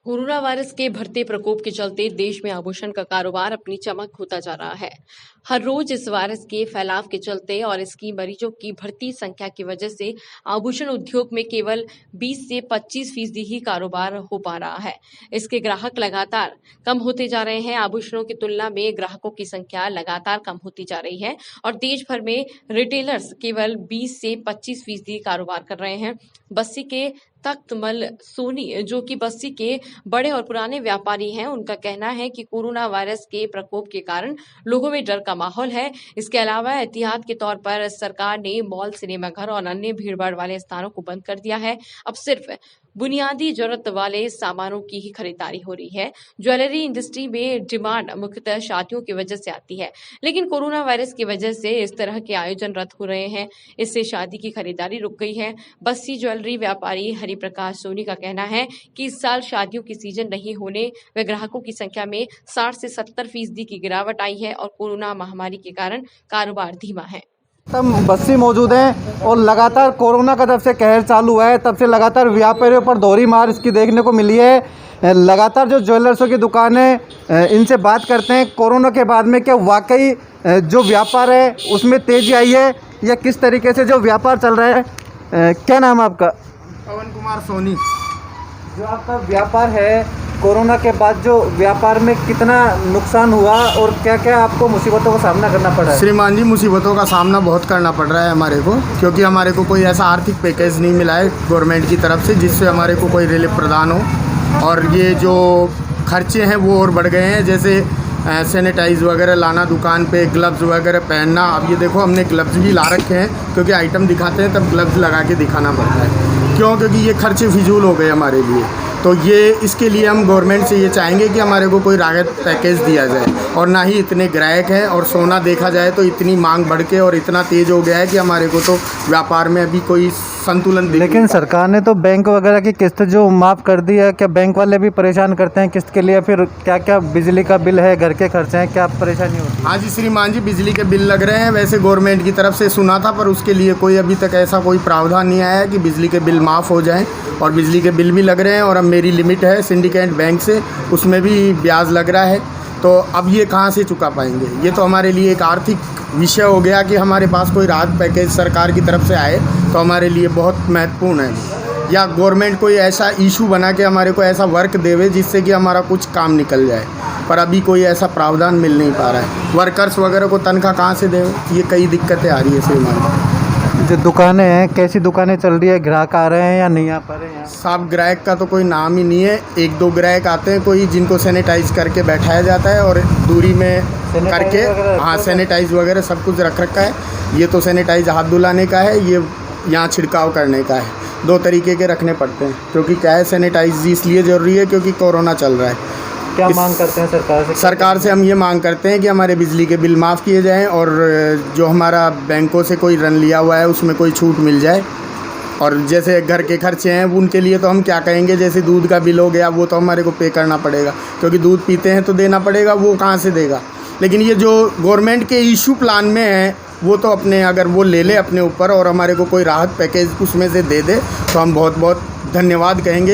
Corona virus के बढ़ते प्रकोप के चलते देश में आभूषण का कारोबार अपनी चमक खोता जा रहा है। हर रोज इस वायरस के फैलाव के चलते और इसकी मरीजों की बढ़ती संख्या की वजह से आभूषण उद्योग में केवल 20 से 25% ही कारोबार हो पा रहा है। इसके ग्राहक लगातार कम होते जा रहे हैं। आभूषणों की तुलना में ग्राहकों की संख्या लगातार कम होती जा रही है और देश भर में रिटेलर्स केवल 20 से 25% कारोबार कर रहे हैं। बस्सी के तख्तमल सोनी, जो कि बस्सी के बड़े और पुराने व्यापारी हैं, उनका कहना है कि कोरोना वायरस के प्रकोप के कारण लोगों में डर का माहौल है। इसके अलावा एहतियात के तौर पर सरकार ने मॉल, सिनेमाघर और अन्य भीड़भाड़ वाले स्थानों को बंद कर दिया है। अब सिर्फ बुनियादी जरूरत वाले सामानों की ही खरीदारी हो रही है। ज्वेलरी इंडस्ट्री में डिमांड मुख्यतः शादियों की वजह से आती है, लेकिन कोरोना वायरस की वजह से इस तरह के आयोजन रद्द हो रहे हैं। इससे शादी की खरीदारी रुक गई है। बस्सी ज्वेलरी व्यापारी हरिप्रकाश सोनी का कहना है कि इस साल शादियों की सीजन नहीं होने व ग्राहकों की संख्या में 60 से 70% की गिरावट आई है और कोरोना महामारी के कारण कारोबार धीमा है। हम बस्सी मौजूद हैं और लगातार कोरोना का जब से कहर चालू हुआ है तब से लगातार व्यापारियों पर दोहरी मार इसकी देखने को मिली है। लगातार जो ज्वेलर्सों की दुकानें, इनसे बात करते हैं कोरोना के बाद में क्या वाकई जो व्यापार है उसमें तेज़ी आई है या किस तरीके से जो व्यापार चल रहा है। क्या नाम है आपका? पवन कुमार सोनी। जो आपका व्यापार है कोरोना के बाद जो व्यापार में कितना नुकसान हुआ और क्या क्या आपको मुसीबतों का सामना करना पड़ा है? श्रीमान जी, मुसीबतों का सामना बहुत करना पड़ रहा है हमारे को, क्योंकि हमारे को कोई ऐसा आर्थिक पैकेज नहीं मिला है गवर्नमेंट की तरफ से जिससे हमारे को कोई रिलीफ प्रदान हो। और ये जो खर्चे हैं वो और बढ़ गए हैं, जैसे सैनिटाइज वगैरह लाना दुकान पे, ग्लव्स वगैरह पहनना। अब ये देखो हमने ग्लव्स भी ला रखे हैं, क्योंकि आइटम दिखाते हैं तब ग्लव्स लगा के दिखाना पड़ता है। क्यों? क्योंकि ये खर्चे फिजूल हो गए हमारे लिए। तो ये इसके लिए हम गवर्नमेंट से ये चाहेंगे कि हमारे को कोई राहत पैकेज दिया जाए। और ना ही इतने ग्राहक हैं, और सोना देखा जाए तो इतनी मांग बढ़ के और इतना तेज़ हो गया है कि हमारे को तो व्यापार में अभी कोई संतुलन लेकिन सरकार ने तो बैंक वगैरह की किस्त जो माफ़ कर दी है, क्या बैंक वाले भी परेशान करते हैं किस्त के लिए? फिर क्या क्या बिजली का बिल है, घर के खर्चे हैं, क्या परेशानी होती है? हाँ जी श्रीमान जी, बिजली के बिल लग रहे हैं। वैसे गवर्नमेंट की तरफ से सुना था, पर उसके लिए कोई अभी तक ऐसा कोई प्रावधान नहीं आया है कि बिजली के बिल माफ़ हो जाएं। और बिजली के बिल भी लग रहे हैं, और अब मेरी लिमिट है सिंडिकेट बैंक से, उसमें भी ब्याज लग रहा है। तो अब ये कहाँ से चुका पाएंगे? ये तो हमारे लिए एक आर्थिक विषय हो गया कि हमारे पास कोई राहत पैकेज सरकार की तरफ से आए तो हमारे लिए बहुत महत्वपूर्ण है। या गवर्नमेंट कोई ऐसा इशू बना के हमारे को ऐसा वर्क देवे जिससे कि हमारा कुछ काम निकल जाए, पर अभी कोई ऐसा प्रावधान मिल नहीं पा रहा है। वर्कर्स वगैरह को तनख्वाह कहाँ से दें? ये कई दिक्कतें आ रही है श्रीमान। जो दुकानें हैं, कैसी दुकानें चल रही है? ग्राहक आ रहे हैं या नहीं आ पा रहे हैं? साहब, ग्राहक का तो कोई नाम ही नहीं है। एक दो ग्राहक आते हैं कोई, जिनको सैनिटाइज करके बैठाया जाता है और दूरी में करके, हाँ सैनिटाइज वगैरह सब कुछ रख रखा है। ये तो सैनिटाइज हाथ धुलाने का है, ये यहाँ छिड़काव करने का है। दो तरीके के रखने पड़ते हैं, क्योंकि क्या है, सैनिटाइज इसलिए ज़रूरी है क्योंकि कोरोना चल रहा है। क्या मांग करते हैं सरकार से? सरकार से हम ये मांग करते हैं कि हमारे बिजली के बिल माफ़ किए जाएं, और जो हमारा बैंकों से कोई ऋण लिया हुआ है उसमें कोई छूट मिल जाए। और जैसे घर के खर्चे हैं उनके लिए तो हम क्या कहेंगे, जैसे दूध का बिल हो गया वो तो हमारे को पे करना पड़ेगा, क्योंकि दूध पीते हैं तो देना पड़ेगा, वो कहाँ से देगा? लेकिन ये जो गवर्नमेंट के इशू प्लान में है वो तो अपने, अगर वो ले ले अपने ऊपर और हमारे को कोई राहत पैकेज उसमें से दे दे तो हम बहुत बहुत धन्यवाद कहेंगे।